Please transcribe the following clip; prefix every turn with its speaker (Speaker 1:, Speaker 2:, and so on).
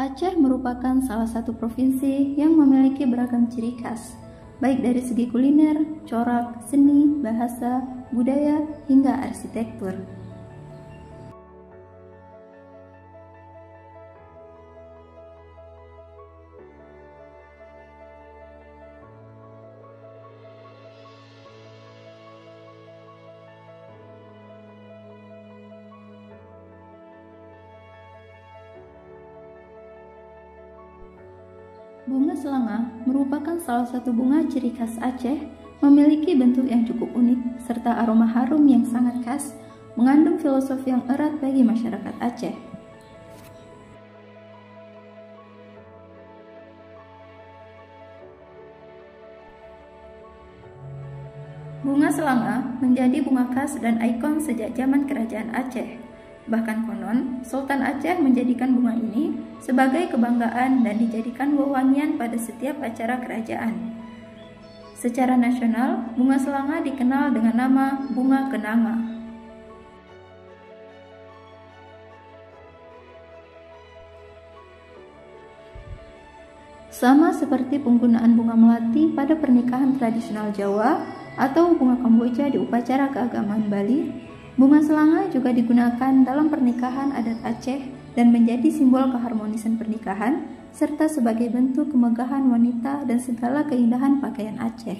Speaker 1: Aceh merupakan salah satu provinsi yang memiliki beragam ciri khas, baik dari segi kuliner, corak, seni, bahasa, budaya, hingga arsitektur. Bunga selanga merupakan salah satu bunga ciri khas Aceh, memiliki bentuk yang cukup unik serta aroma harum yang sangat khas, mengandung filosofi yang erat bagi masyarakat Aceh. Bunga selanga menjadi bunga khas dan ikon sejak zaman Kerajaan Aceh. Bahkan konon, Sultan Aceh menjadikan bunga ini sebagai kebanggaan dan dijadikan wewangian pada setiap acara kerajaan. Secara nasional, bunga selanga dikenal dengan nama bunga kenanga. Sama seperti penggunaan bunga melati pada pernikahan tradisional Jawa atau bunga kamboja di upacara keagamaan Bali, bunga selanga juga digunakan dalam pernikahan adat Aceh dan menjadi simbol keharmonisan pernikahan, serta sebagai bentuk kemegahan wanita dan segala keindahan pakaian Aceh.